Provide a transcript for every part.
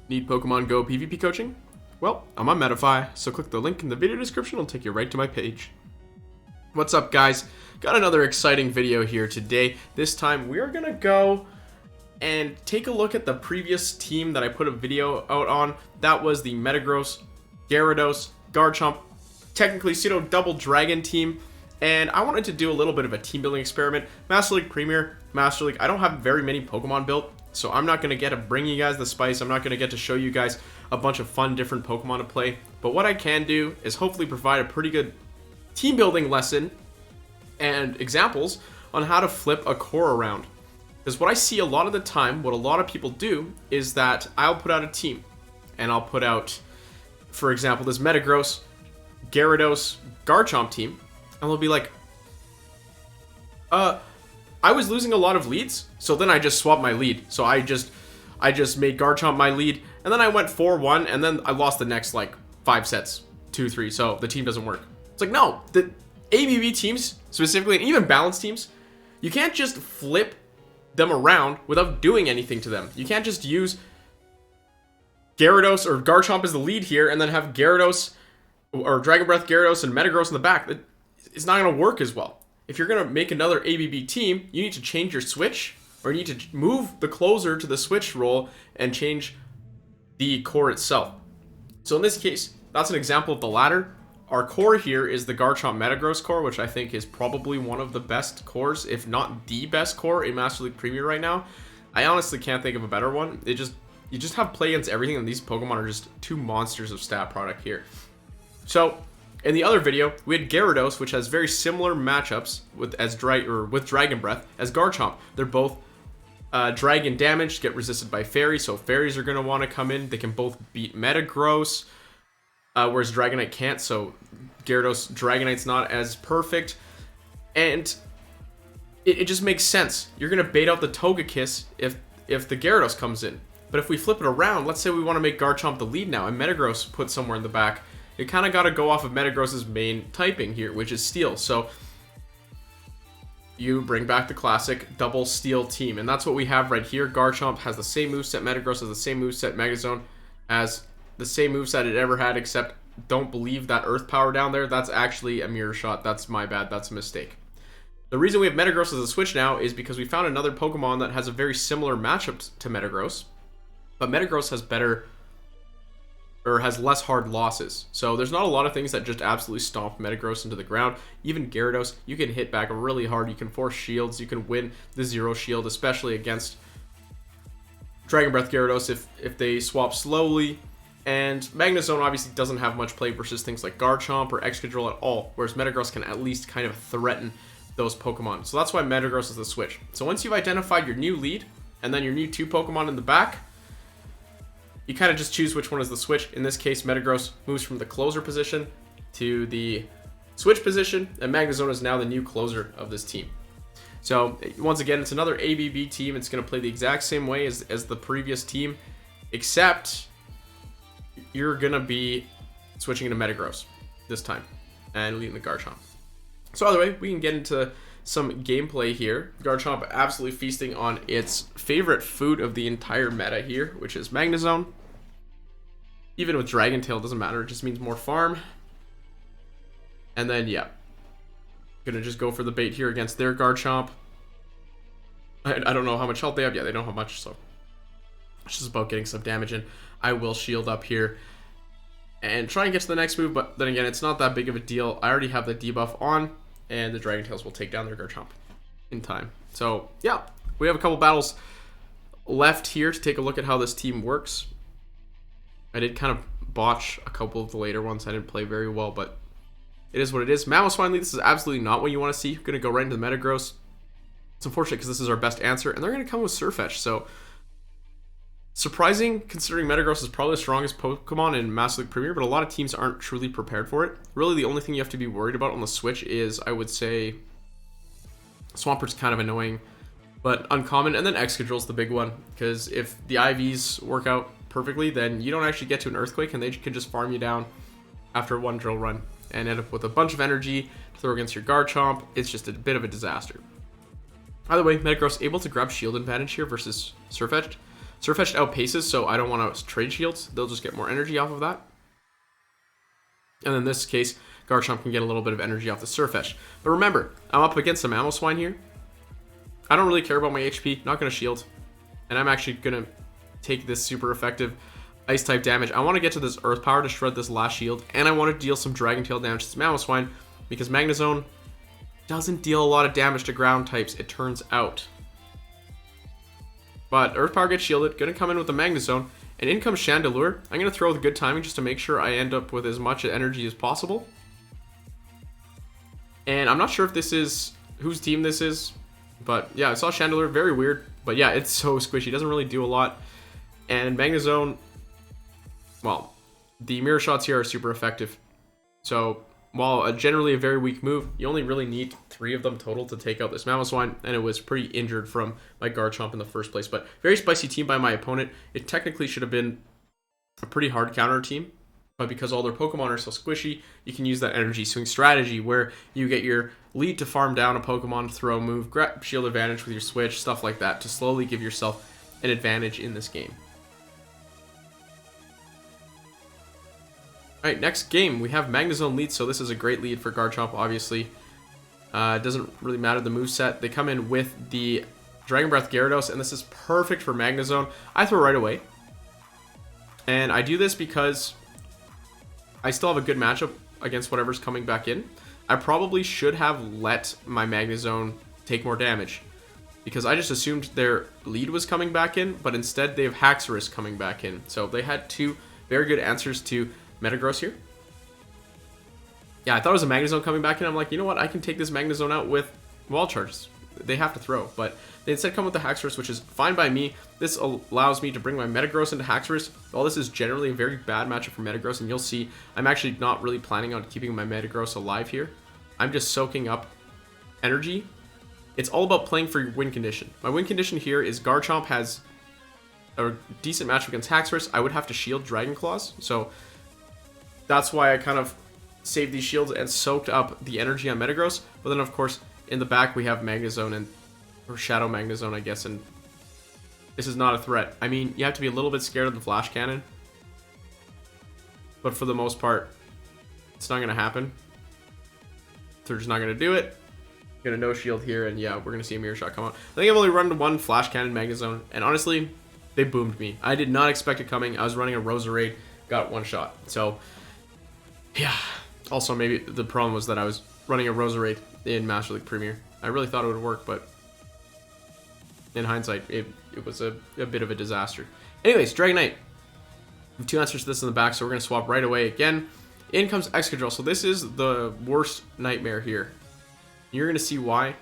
Need Pokemon Go PvP coaching? Well, I'm on Metafy, so click the link in the video description, it'll take you right to my page. What's up, guys? Got another exciting video here today. This time we're gonna go and take a look at the previous team that I put a video out on. That was the Metagross, Gyarados, Garchomp, technically pseudo double dragon team. And I wanted to do a little bit of a team building experiment. Master League Premier, Master League, I don't have very many Pokemon built, so I'm not going to get to bring you guys the spice. I'm not going to get to show you guys a bunch of fun different Pokemon to play. But what I can do is hopefully provide a pretty good team building lesson and examples on how to flip a core around. Because what I see a lot of the time, what a lot of people do, is that I'll put out a team. And I'll put out, for example, this Metagross, Gyarados, Garchomp team. And they'll be like, I was losing a lot of leads, so then I just swapped my lead. So I just made Garchomp my lead, and then I went 4-1, and then I lost the next, like, 5 sets, 2-3, so the team doesn't work. It's like, no, the ABB teams, specifically, and even balanced teams, you can't just flip them around without doing anything to them. You can't just use Gyarados or Garchomp as the lead here, and then have Gyarados, or Dragon Breath Gyarados and Metagross in the back. It's not going to work as well. If you're going to make another ABB team, you need to change your switch, or you need to move the closer to the switch role and change the core itself. So in this case, that's an example of the latter. Our core here is the Garchomp Metagross core, which I think is probably one of the best cores, if not the best core in Master League Premier right now. I honestly can't think of a better one. You just have play against everything, and these Pokemon are just two monsters of stat product here. So in the other video, we had Gyarados, which has very similar matchups with Dragon Breath as Garchomp. They're both dragon damage, get resisted by fairies, so fairies are going to want to come in. They can both beat Metagross, whereas Dragonite can't, so Gyarados Dragonite's not as perfect. And it just makes sense. You're going to bait out the Togekiss if the Gyarados comes in. But if we flip it around, let's say we want to make Garchomp the lead now, and Metagross put somewhere in the back, you kind of got to go off of Metagross's main typing here, which is Steel. So you bring back the classic double Steel team, and that's what we have right here. Garchomp has the same moveset, Metagross has the same moveset, Magnezone has the same moveset it ever had, except don't believe that Earth Power down there. That's actually a mirror shot. That's my bad. That's a mistake. The reason we have Metagross as a switch now is because we found another Pokemon that has a very similar matchup to Metagross, but Metagross has better, or has less hard losses. So there's not a lot of things that just absolutely stomp Metagross into the ground. Even Gyarados, you can hit back really hard. You can force shields. You can win the zero shield, especially against Dragon Breath Gyarados if they swap slowly. And Magnezone obviously doesn't have much play versus things like Garchomp or Excadrill at all, whereas Metagross can at least kind of threaten those Pokemon. So that's why Metagross is the switch. So once you've identified your new lead, and then your new 2 Pokemon in the back, you kind of just choose which one is the switch. In this case, Metagross moves from the closer position to the switch position, and Magnezone is now the new closer of this team. So once again, it's another ABB team. It's going to play the exact same way as the previous team, except you're going to be switching into Metagross this time and leading the Garchomp. So either way, we can get into some gameplay here. Garchomp absolutely feasting on its favorite food of the entire meta here, which is Magnezone. Even with Dragon Tail, it doesn't matter. It just means more farm. And then, yeah. Gonna just go for the bait here against their Garchomp. I don't know how much health they have. Yeah, they don't have much, so it's just about getting some damage in. I will shield up here and try and get to the next move, but then again, it's not that big of a deal. I already have the debuff on, and the Dragon Tails will take down their Garchomp in time. So, yeah, we have a couple battles left here to take a look at how this team works. I did kind of botch a couple of the later ones. I didn't play very well, but it is what it is. Mamoswine lead, this is absolutely not what you want to see. Going to go right into the Metagross. It's unfortunate because this is our best answer, and they're going to come with Surfetch, so surprising considering Metagross is probably the strongest Pokemon in Master League Premier, but a lot of teams aren't truly prepared for it. Really, the only thing you have to be worried about on the Switch is, I would say, Swampert's kind of annoying, but uncommon, and then Excadrill's the big one, because if the IVs work out perfectly, then you don't actually get to an Earthquake, and they can just farm you down after one drill run, and end up with a bunch of energy to throw against your Garchomp. It's just a bit of a disaster. Either way, Metagross able to grab shield advantage here versus Surfetched. Surfetch'd outpaces, so I don't want to trade shields. They'll just get more energy off of that. And in this case, Garchomp can get a little bit of energy off the Surfetch. But remember, I'm up against a Mamoswine here. I don't really care about my HP. Not going to shield. And I'm actually going to take this super effective Ice-type damage. I want to get to this Earth Power to shred this last shield. And I want to deal some Dragon Tail damage to Mamoswine, because Magnezone doesn't deal a lot of damage to ground types, it turns out. But Earth Power gets shielded. Going to come in with the Magnezone. And in comes Chandelure. I'm going to throw with good timing just to make sure I end up with as much energy as possible. And I'm not sure if this is whose team this is. But yeah, I saw Chandelure. Very weird. But yeah, it's so squishy. Doesn't really do a lot. And Magnezone, well, the mirror shots here are super effective. So while generally a very weak move, you only really need 3 of them total to take out this Mamoswine, and it was pretty injured from my Garchomp in the first place. But very spicy team by my opponent. It technically should have been a pretty hard counter team, but because all their Pokemon are so squishy, you can use that energy swing strategy where you get your lead to farm down a Pokemon, throw, move, grab shield advantage with your switch, stuff like that, to slowly give yourself an advantage in this game. Alright, next game, we have Magnezone lead, so this is a great lead for Garchomp, obviously. It doesn't really matter the moveset. They come in with the Dragon Breath Gyarados, and this is perfect for Magnezone. I throw right away. And I do this because I still have a good matchup against whatever's coming back in. I probably should have let my Magnezone take more damage, because I just assumed their lead was coming back in, but instead they have Haxorus coming back in. So they had 2 very good answers to Metagross here. Yeah, I thought it was a Magnezone coming back in. I'm like, you know what? I can take this Magnezone out with Wall Charges. They have to throw, but they instead come with the Haxorus, which is fine by me. This allows me to bring my Metagross into Haxorus. While this is generally a very bad matchup for Metagross, and you'll see I'm actually not really planning on keeping my Metagross alive here. I'm just soaking up energy. It's all about playing for your win condition. My win condition here is Garchomp has a decent matchup against Haxorus. I would have to shield Dragon Claws, so that's why I kind of saved these shields and soaked up the energy on Metagross. But then, of course, in the back, we have Magnezone or Shadow Magnezone, I guess, and this is not a threat. I mean, you have to be a little bit scared of the Flash Cannon, but for the most part, it's not going to happen. They're just not going to do it. Going to no shield here, and yeah, we're going to see a Mirror Shot come out. I think I've only run 1 Flash Cannon Magnezone, and honestly, they boomed me. I did not expect it coming. I was running a Roserade, got 1 shot. So yeah. Also, maybe the problem was that I was running a Roserade in Master League Premier. I really thought it would work, but in hindsight, it was a bit of a disaster. Anyways, Dragonite. We have 2 answers to this in the back, so we're going to swap right away again. In comes Excadrill. So this is the worst nightmare here. You're going to see why.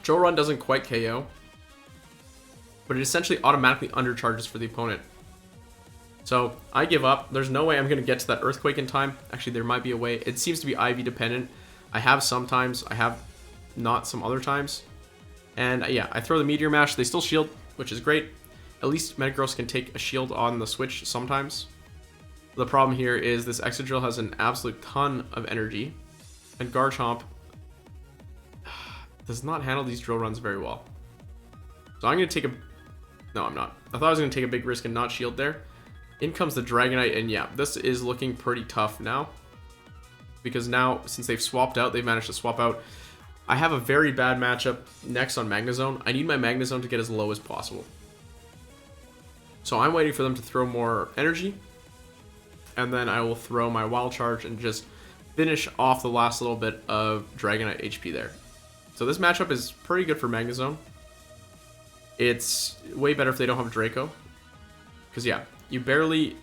Joe Run doesn't quite KO, but it essentially automatically undercharges for the opponent. So I give up. There's no way I'm going to get to that Earthquake in time. Actually, there might be a way. It seems to be IV dependent. I have sometimes. I have not some other times. And yeah, I throw the Meteor Mash. They still shield, which is great. At least Metagross can take a shield on the switch sometimes. The problem here is this Excadrill has an absolute ton of energy. And Garchomp does not handle these drill runs very well. So I'm going to take a... No, I'm not. I thought I was going to take a big risk and not shield there. In comes the Dragonite, and yeah, this is looking pretty tough now. Because now, since they've swapped out, they've managed to swap out. I have a very bad matchup next on Magnezone. I need my Magnezone to get as low as possible. So I'm waiting for them to throw more energy. And then I will throw my Wild Charge and just finish off the last little bit of Dragonite HP there. So this matchup is pretty good for Magnezone. It's way better if they don't have Draco. Because yeah, you barely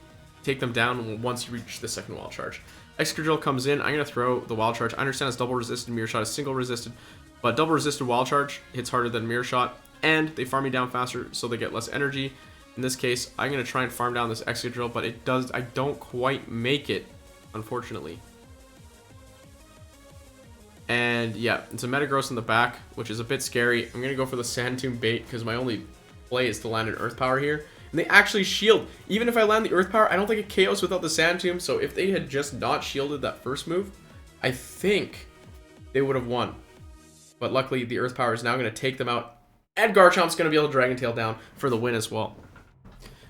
take them down once you reach the second Wild Charge. Excadrill comes in. I'm going to throw the Wild Charge. I understand it's double resisted. Mirror Shot is single resisted. But double resisted Wild Charge hits harder than Mirror Shot. And they farm me down faster, so they get less energy. In this case, I'm going to try and farm down this Excadrill, but I don't quite make it, unfortunately. And yeah, it's a Metagross in the back, which is a bit scary. I'm going to go for the Sand Tomb bait, because my only play is to land an Earth Power here. And they actually shield. Even if I land the Earth Power, I don't think it KOs without the Sand Tomb. So if they had just not shielded that first move, I think they would have won. But luckily, the Earth Power is now going to take them out And Garchomp's going to be able to Dragon Tail down for the win as well.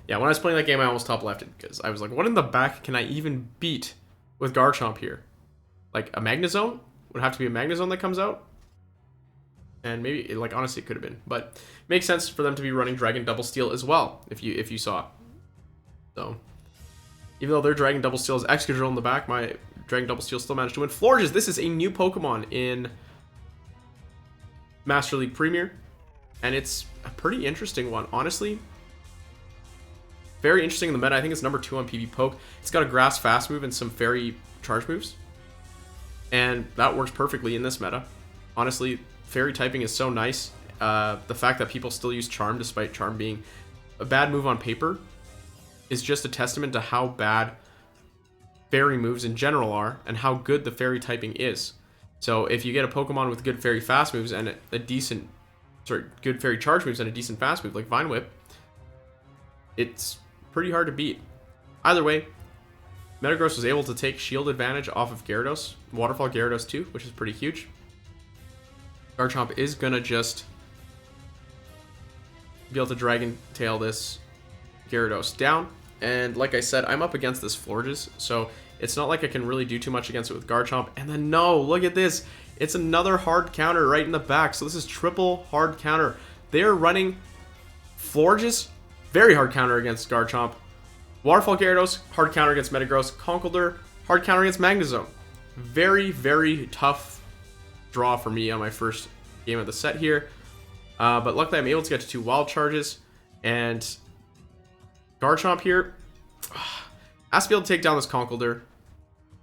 Yeah, when I was playing that game, I almost top lefted because I was like, what in the back can I even beat with Garchomp here? Like a Magnezone? Would have to be a Magnezone that comes out? And maybe, like, honestly, it could have been. But it makes sense for them to be running Dragon Double Steel as well, if you saw. So, even though their Dragon Double Steel is Excadrill in the back, my Dragon Double Steel still managed to win. Florges, this is a new Pokemon in Master League Premier. And it's a pretty interesting one, honestly. Very interesting in the meta. I think it's number 2 on PV Poke. It's got a Grass Fast move and some Fairy Charge moves. And that works perfectly in this meta. Honestly, Fairy typing is so nice. The fact that people still use Charm despite Charm being a bad move on paper is just a testament to how bad Fairy moves in general are and how good the Fairy typing is. So if you get a Pokemon with good Fairy Fast moves and good Fairy Charge moves and a decent Fast move like Vine Whip, it's pretty hard to beat. Either way, Metagross was able to take shield advantage off of Gyarados, Waterfall Gyarados too, which is pretty huge. Garchomp is gonna just be able to Dragon Tail this Gyarados down. And like I said, I'm up against this Florges, so it's not like I can really do too much against it with Garchomp. And then no, look at this. It's another hard counter right in the back. So this is triple hard counter. They're running Florges, very hard counter against Garchomp. Waterfall Gyarados, hard counter against Metagross. Conkeldurr, hard counter against Magnezone. Very, very tough draw for me on my first game of the set here. But luckily I'm able to get to 2 wild charges. And Garchomp here has to be able to take down this Conkeldurr.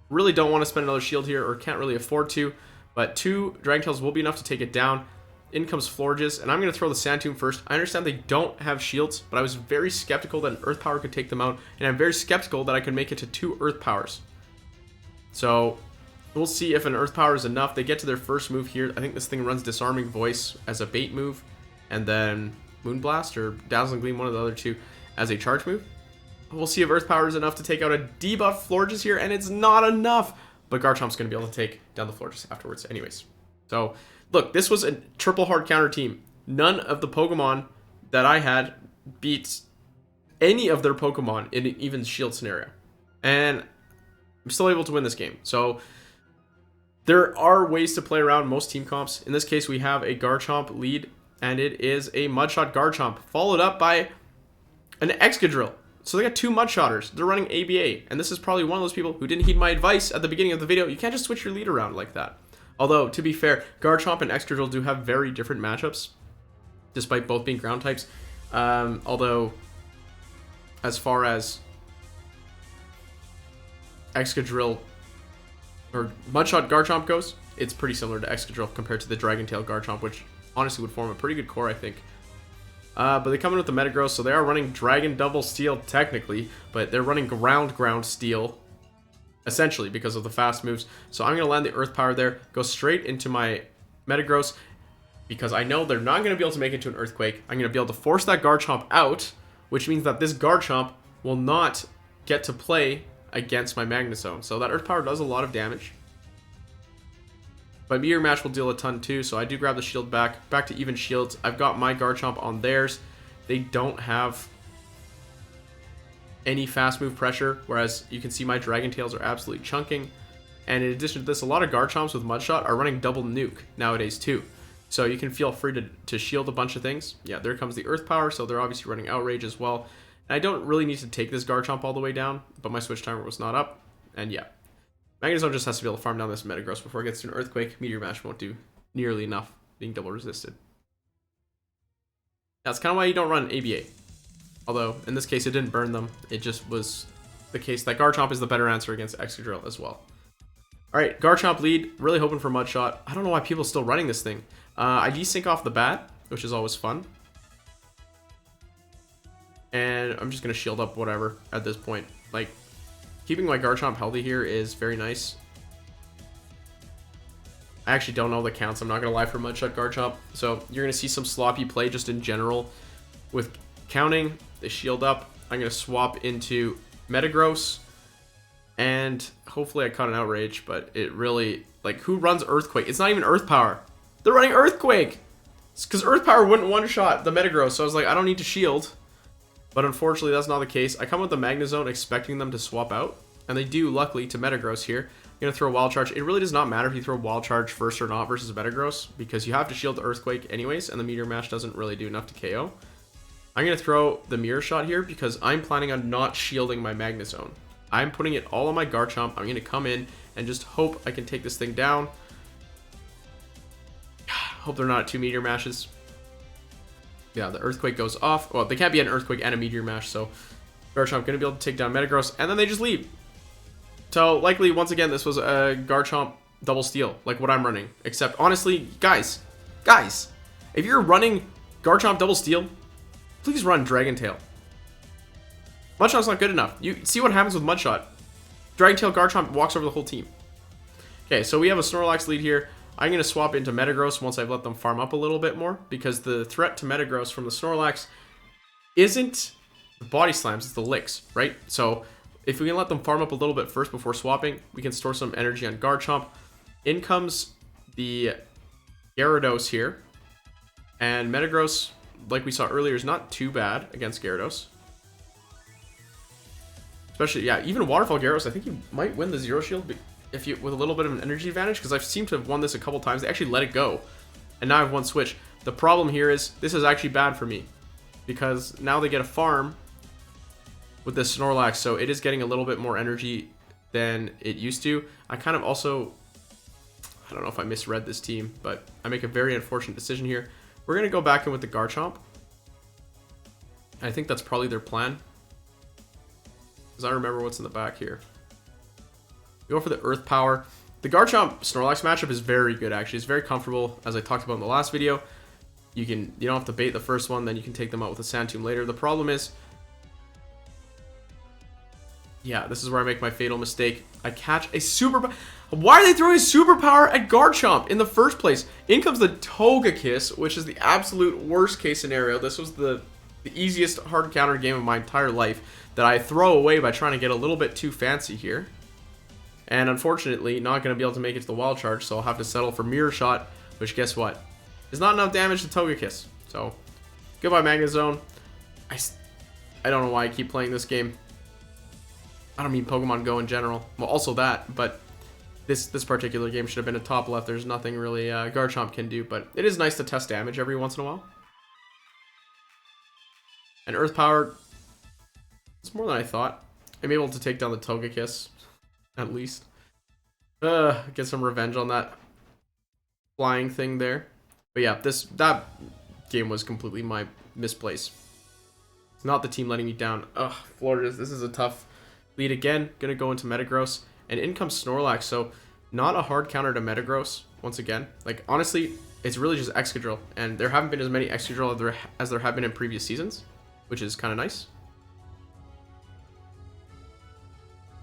Really don't want to spend another shield here, or can't really afford to. But 2 Dragon Tails will be enough to take it down. In comes Florges, and I'm going to throw the Sand Tomb first. I understand they don't have shields, but I was very skeptical that an Earth Power could take them out, and I'm very skeptical that I could make it to 2 Earth Powers. So, we'll see if an Earth Power is enough. They get to their first move here. I think this thing runs Disarming Voice as a bait move, and then Moonblast or Dazzling Gleam, one of the other 2, as a charge move. We'll see if Earth Power is enough to take out a debuff Florges here, and it's not enough. But Garchomp's going to be able to take down the Florges afterwards anyways. So, look, this was a triple hard counter team. None of the Pokemon that I had beat any of their Pokemon in an even shield scenario. And I'm still able to win this game. So, there are ways to play around most team comps. In this case, we have a Garchomp lead, and it is a Mudshot Garchomp, followed up by an Excadrill. So they got 2 Mudshotters. They're running ABA. And this is probably one of those people who didn't heed my advice at the beginning of the video. You can't just switch your lead around like that. Although, to be fair, Garchomp and Excadrill do have very different matchups, despite both being ground types. Although, as far as Excadrill or Mudshot Garchomp goes, it's pretty similar to Excadrill compared to the Dragon Tail Garchomp, which honestly would form a pretty good core, I think. But they come in with the Metagross, so they are running Dragon Double Steel technically, but they're running Ground Steel, essentially, because of the fast moves. So I'm going to land the Earth Power there, go straight into my Metagross, because I know they're not going to be able to make it to an Earthquake. I'm going to be able to force that Garchomp out, which means that this Garchomp will not get to play against my Magnezone. So that Earth Power does a lot of damage. But Meteor Mash will deal a ton too, so I do grab the shield back to even shields. I've got my Garchomp on theirs. They don't have any fast move pressure, whereas you can see my Dragon Tails are absolutely chunking. And in addition to this, a lot of Garchomps with Mudshot are running double nuke nowadays too. So you can feel free to shield a bunch of things. Yeah, there comes the Earth Power, so they're obviously running Outrage as well. And I don't really need to take this Garchomp all the way down, but my switch timer was not up. And yeah, Magnezone just has to be able to farm down this Metagross before it gets to an Earthquake. Meteor Mash won't do nearly enough, being double resisted. That's kind of why you don't run ABA. Although, in this case, it didn't burn them. It just was the case that Garchomp is the better answer against Excadrill as well. Alright, Garchomp lead. Really hoping for Mudshot. I don't know why people are still running this thing. I desync off the bat, which is always fun. And I'm just going to shield up whatever at this point. Like, keeping my Garchomp healthy here is very nice. I actually don't know the counts. I'm not going to lie for Mudshot Garchomp. So you're going to see some sloppy play just in general with counting. They shield up. I'm going to swap into Metagross. And hopefully I caught an Outrage, but it really, like, who runs Earthquake? It's not even Earth Power. They're running Earthquake. because Earth Power wouldn't one-shot the Metagross, so I was like, I don't need to shield. But unfortunately, that's not the case. I come with the Magnezone expecting them to swap out, and they do, luckily, to Metagross here. I'm going to throw Wild Charge. It really does not matter if you throw Wild Charge first or not versus Metagross, because you have to shield the Earthquake anyways, and the Meteor Mash doesn't really do enough to KO. I'm going to throw the Mirror Shot here because I'm planning on not shielding my Magnezone. I'm putting it all on my Garchomp. I'm going to come in and just hope I can take this thing down. Hope they're not at 2 Meteor Mashes. Yeah, the Earthquake goes off. Well, they can't be an Earthquake and a Meteor Mash, so Garchomp going to be able to take down Metagross, and then they just leave. So, likely, once again, this was a Garchomp double steal, like what I'm running. Except, honestly, guys, if you're running Garchomp double steal, please run Dragon Tail. Mudshot's not good enough. You see what happens with Mudshot. Dragon Tail Garchomp walks over the whole team. Okay, so we have a Snorlax lead here. I'm going to swap into Metagross once I've let them farm up a little bit more, because the threat to Metagross from the Snorlax isn't the Body Slams, it's the Licks, right? So if we can let them farm up a little bit first before swapping, we can store some energy on Garchomp. In comes the Gyarados here, and Metagross, like we saw earlier, is not too bad against Gyarados. Especially, yeah, even Waterfall Gyarados, I think you might win the Zero Shield if you with a little bit of an energy advantage, because I've seemed to have won this a couple times. They actually let it go, and now I've won Switch. The problem here is this is actually bad for me, because now they get a farm with this Snorlax, so it is getting a little bit more energy than it used to. I kind of also, I don't know if I misread this team, but I make a very unfortunate decision here. We're going to go back in with the Garchomp. I think that's probably their plan, because I remember what's in the back here. Go for the Earth Power. The Garchomp Snorlax matchup is very good, actually. It's very comfortable, as I talked about in the last video. You don't have to bait the first one, then you can take them out with a Sand Tomb later. The problem is, yeah, this is where I make my fatal mistake. I catch a super... Why are they throwing a superpower at Garchomp in the first place? In comes the Togekiss, which is the absolute worst case scenario. This was the easiest hard counter game of my entire life that I throw away by trying to get a little bit too fancy here. And unfortunately, not going to be able to make it to the Wild Charge, so I'll have to settle for Mirror Shot, which, guess what? Is not enough damage to Togekiss. So, goodbye Magnezone. I don't know why I keep playing this game. I don't mean Pokemon Go in general. Well, also that, but this particular game should have been a top left. There's nothing really Garchomp can do, but it is nice to test damage every once in a while. And Earth Power, it's more than I thought. I'm able to take down the Togekiss, at least. Get some revenge on that flying thing there. But yeah, that game was completely my misplace. It's not the team letting me down. Ugh, Florges, this is a tough lead again. Gonna go into Metagross, and in comes Snorlax, so not a hard counter to Metagross once again. Like, honestly, it's really just Excadrill, and there haven't been as many Excadrill as there have been in previous seasons, which is kind of nice.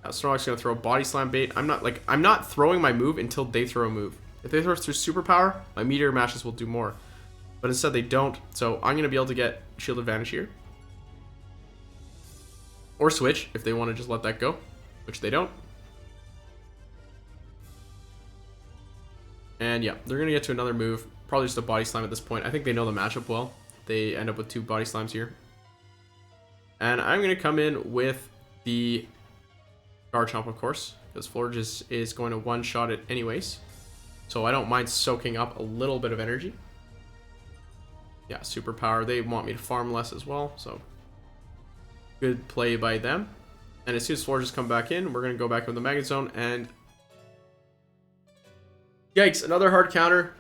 Snorlax gonna throw Body Slam bait. I'm not throwing my move until they throw a move. If they throw through Superpower, my Meteor Mashes will do more. But instead they don't, so I'm gonna be able to get Shield Advantage here. Or switch if they want to just let that go, which they don't. And yeah, they're gonna get to another move. Probably just a Body Slam at this point. I think they know the matchup well. They end up with 2 Body Slams here. And I'm gonna come in with the Garchomp, of course, because Florges is going to one-shot it anyways. So I don't mind soaking up a little bit of energy. Yeah, Superpower. They want me to farm less as well, so good play by them. And as soon as Florges come back in, we're going to go back with the Magnezone, and yikes, another hard counter.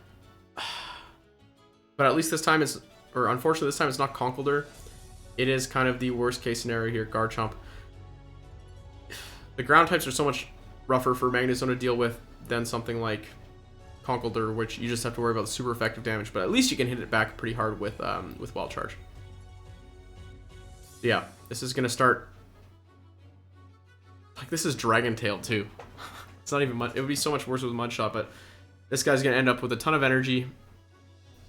But at least this time it's, or unfortunately this time it's not Conkeldurr. It is kind of the worst case scenario here, Garchomp. The ground types are so much rougher for Magnezone to deal with than something like Conkeldurr, which you just have to worry about the super effective damage, but at least you can hit it back pretty hard with Wild Charge. Yeah, this is gonna start like this is Dragon Tail too. It's not even much. It would be so much worse with Mudshot, but this guy's gonna end up with a ton of energy.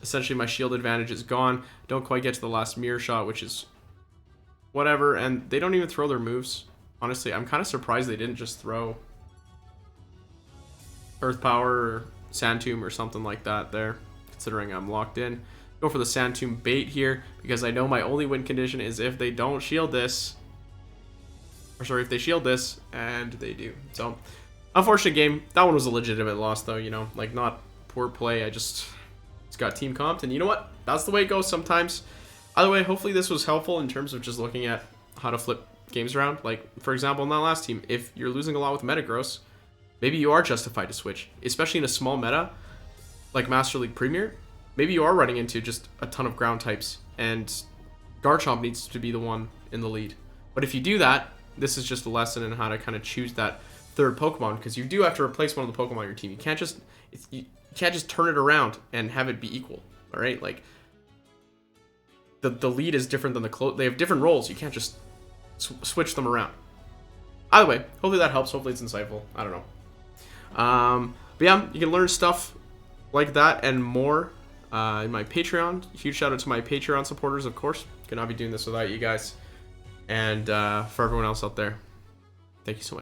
Essentially, my shield advantage is gone. Don't quite get to the last Mirror Shot, which is whatever, and they don't even throw their moves. Honestly, I'm kind of surprised they didn't just throw Earth Power or Sand Tomb or something like that there, considering I'm locked in. Go for the Sand Tomb bait here, because I know my only win condition is if they don't shield this. Or sorry, if they shield this, and they do. So, unfortunate game. That one was a legitimate loss, though, you know. Like, not poor play. I just got team comped, and you know what? That's the way it goes sometimes. Either way, hopefully this was helpful in terms of just looking at how to flip games around. Like, for example, in that last team, if you're losing a lot with Metagross, maybe you are justified to switch, especially in a small meta like Master League Premier. Maybe you are running into just a ton of ground types, and Garchomp needs to be the one in the lead. But if you do that, this is just a lesson in how to kind of choose that third Pokemon, because you do have to replace one of the Pokemon on your team. You can't just turn it around and have it be equal. All right, like the lead is different than the close. They have different roles. You can't just switch them around. Either way, hopefully that helps. Hopefully it's insightful. I don't know. But yeah, you can learn stuff like that and more in my Patreon. Huge shout out to my Patreon supporters, of course. Could not be doing this without you guys. And for everyone else out there, thank you so much.